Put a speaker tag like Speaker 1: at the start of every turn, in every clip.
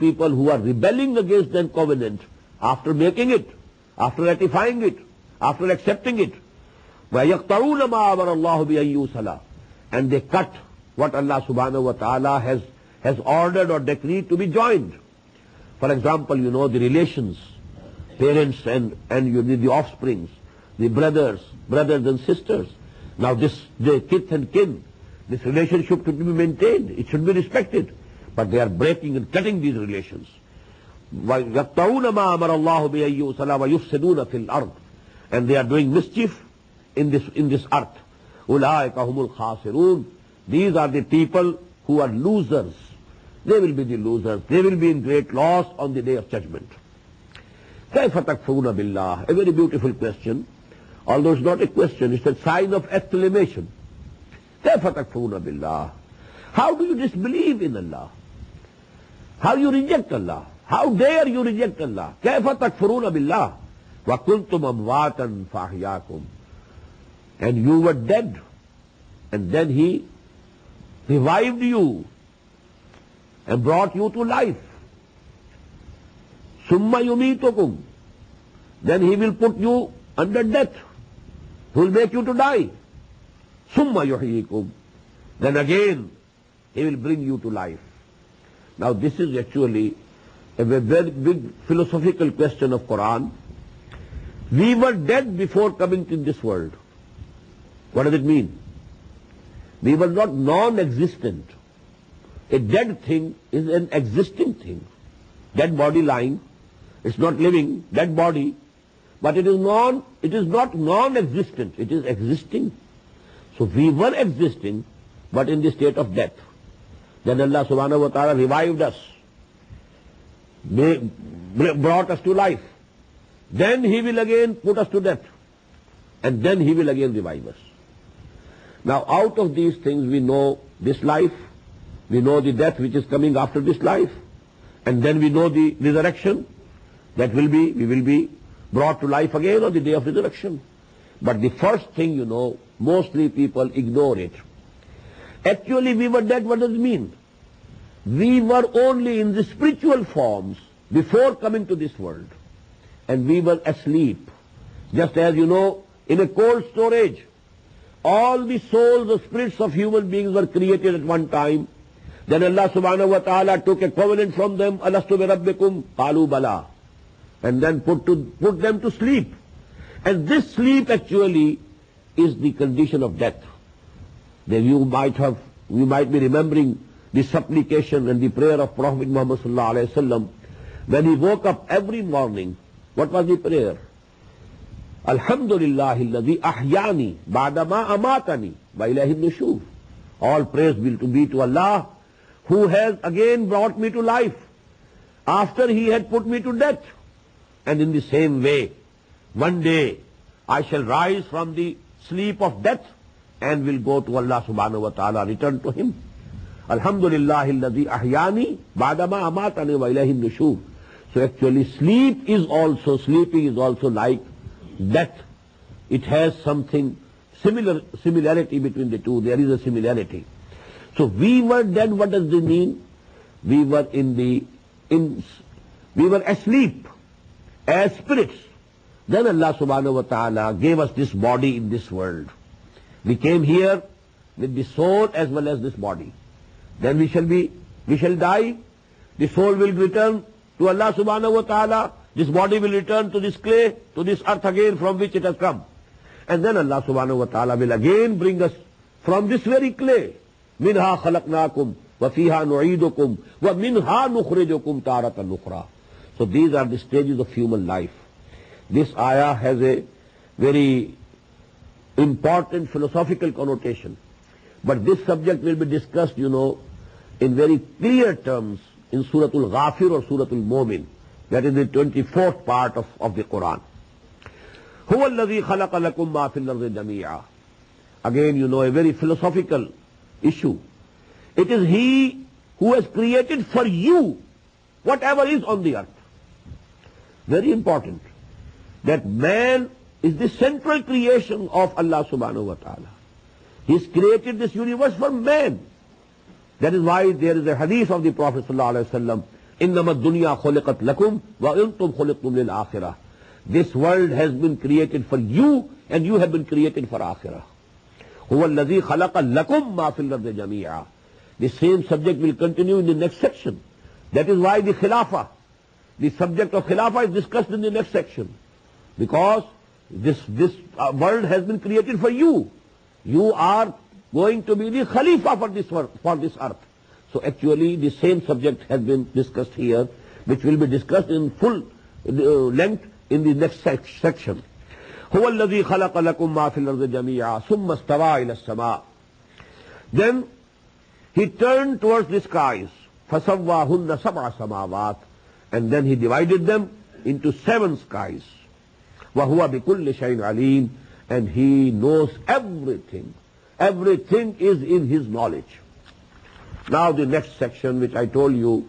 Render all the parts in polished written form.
Speaker 1: people who are rebelling against that covenant after making it, after ratifying it, after accepting it. وَيَقْطَعُونَ مَا أَمَرَ اللَّهُ بِأَن يُوصَلَ, and they cut what Allah subhanahu wa ta'ala has ordered or decreed to be joined. For example, the relations, parents and the offsprings, the brothers and sisters. Now the kith and kin, this relationship should be maintained, it should be respected. But they are breaking and cutting these relations. يَقْطَعُونَ مَا أَمَرَ اللَّهُ بِأَن يُوصَلَ وَيُفْسِدُونَ فِي الْأَرْضِ, and they are doing mischief in this earth. أُولَٰئِكَ هُمُ الْخَاسِرُونَ, these are the people who are losers. They will be the losers. They will be in great loss on the day of judgment. كَيْفَ تَكْفُرُونَ بِاللَّهِ, a very beautiful question. Although it's not a question, it's a sign of exclamation. كَيْفَ تَكْفُرُونَ بِاللَّهِ, how do you disbelieve in Allah? How you reject Allah? How dare you reject Allah? كَيْفَ تَكْفُرُونَ بِاللَّهِ وَكُنْتُمْ أَمْوَاتًا فَأَحْيَاكُمْ, and you were dead, and then He revived you and brought you to life. Summa yumitukum, then He will put you under death. He will make you to die. Summa yuhyikum, then again He will bring you to life. Now this is actually a very big philosophical question of Quran. We were dead before coming to this world. What does it mean? We were not non-existent. A dead thing is an existing thing. Dead body lying, it's not living, dead body, but it is not non-existent, it is existing. So we were existing, but in the state of death. Then Allah subhanahu wa ta'ala revived us, brought us to life. Then He will again put us to death, and then He will again revive us. Now out of these things we know this life, we know the death which is coming after this life, and then we know the resurrection, we will be brought to life again on the day of resurrection. But the first thing, mostly people ignore it. Actually we were dead, what does it mean? We were only in the spiritual forms before coming to this world, and we were asleep. Just as in a cold storage, all the souls, the spirits of human beings were created at one time. Then Allah subhanahu wa ta'ala took a covenant from them, alastu bi rabbikum, qalu bala, and then put them to sleep. And this sleep actually is the condition of death. Then you might be remembering the supplication and the prayer of Prophet Muhammad sallallahu alaihi wasallam. When he woke up every morning, what was the prayer? Alhamdulillahi alladhi ahyani ba'dama amatani wa ilayhi nushur. All praise will be to Allah, who has again brought me to life after He had put me to death. And in the same way, one day I shall rise from the sleep of death and will go to Allah subhanahu wa ta'ala, return to Him. Alhamdulillahi alladhi ahyani ba'dama amatani wa ilayhi nushur. So actually sleeping is also like death. It has something similarity between the two. There is a similarity. So we were dead, what does this mean? We were we were asleep as spirits. Then Allah subhanahu wa ta'ala gave us this body in this world. We came here with the soul as well as this body. Then we shall die. The soul will return to Allah subhanahu wa ta'ala. This body will return to this clay, to this earth again from which it has come. And then Allah subhanahu wa ta'ala will again bring us from this very clay. Minha khalaqnakum wa fiha nu'idukum wa minha nukhrijukum taratan ukhra. So these are the stages of human life. This ayah has a very important philosophical connotation. But this subject will be discussed, in very clear terms in Suratul Ghafir or Suratul Mu'min. That is the 24th part of the Quran. هُوَ الَّذِي خَلَقَ لَكُمْ مَا فِي الْأَرْضِ جَمِيعًا. Again, a very philosophical issue. It is He who has created for you whatever is on the earth. Very important. That man is the central creation of Allah subhanahu wa ta'ala. He's created this universe for man. That is why there is a hadith of the Prophet sallallahu alaihi wasallam إِنَّمَا الدُّنْيَا خُلِقَتْ لَكُمْ وَأَنْتُمْ خُلِقْتُمْ لِلْآخِرَةِ. This world has been created for you, and you have been created for akhirah. هُوَ الَّذِي خَلَقَ لَكُمْ مَا فِي الْأَرْضِ جَمِيعًا. The same subject will continue in the next section. That is why the Khilafah, the subject of Khilafah is discussed in the next section. Because this world has been created for you. You are going to be the Khalifa for this earth. So actually the same subject has been discussed here, which will be discussed in full length in the next section. هُوَ الَّذِي خَلَقَ لَكُمْ مَا فِي الْأَرْضِ جَمِيعًا ثُمَّ اسْتَوَىٰ إِلَى السَّمَاءِ. Then he turned towards the skies. فَسَوَّاهُنَّ سَبْعَ سَمَاوَاتٍ. And then he divided them into 7 skies. وَهُوَ بِكُلِّ شَيْءٍ عَلِيمٍ. And he knows everything. Everything is in his knowledge. Now the next section, which I told you,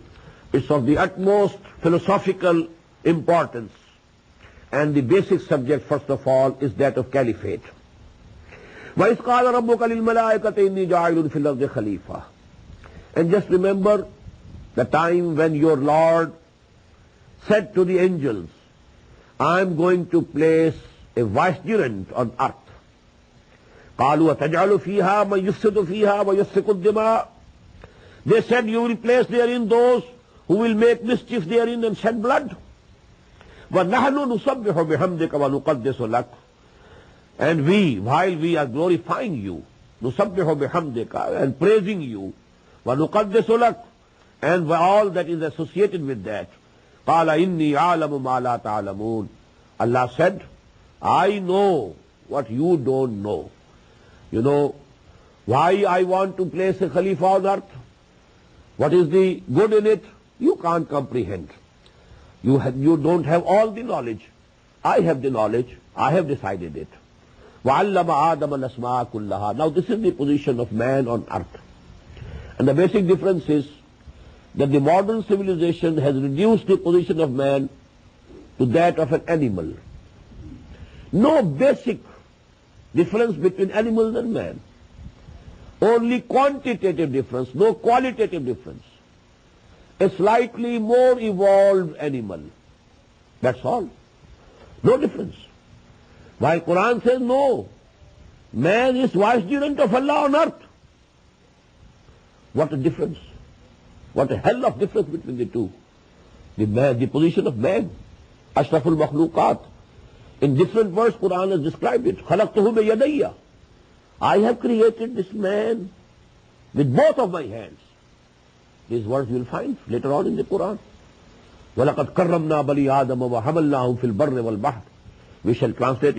Speaker 1: is of the utmost philosophical importance. And the basic subject, first of all, is that of caliphate. وَإِذْ قَالَ رَبُّكَ لِلْمَلَائِكَةِ إِنِّي جَاعِلٌ فِي الْأَرْضِ خَلِيفَةً. And just remember the time when your Lord said to the angels, I am going to place a vicegerent on earth. قَالُوا وَتَجْعَلُ فِيهَا مَنْ يُفْسِدُ فِيهَا وَيُسْفِكُ الدِّمَاءَ. They said, you will place therein those who will make mischief therein and shed blood. وَنَحْنُ نُسَبِّحُ بِحَمْدِكَ وَنُقَدِّسُ لَكَ. And we, while we are glorifying you, نُسَبِّحُ بِحَمْدِكَ, and praising you, وَنُقَدِّسُ لَكَ, and all that is associated with that. قَالَ إِنِّي أَعْلَمُ مَا لَا تَعْلَمُونَ. Allah said, I know what you don't know. You know, why I want to place a Khalifa on earth? What is the good in it? You can't comprehend. You don't have all the knowledge. I have the knowledge. I have decided it. وَعَلَّمَ آدَمَ الْأَسْمَاءَ كُلَّهَا. Now this is the position of man on earth. And the basic difference is that the modern civilization has reduced the position of man to that of an animal. No basic difference between animals and man. Only quantitative difference, no qualitative difference. A slightly more evolved animal. That's all. No difference. While Quran says no, man is vicegerent of Allah on earth. What a difference. What a hell of difference between the two. The position of man, Ashraful Makhluqat. In different words, Quran has described it. خَلَقْتُهُ بِيَدَيَّ. I have created this man with both of my hands. These words you will find later on in the Quran. وَلَقَدْ كَرَّمْنَا بَنِي آدَمَ وَحَمَلْنَاهُمْ فِي الْبَرِّ وَالْبَحْرِ. We shall translate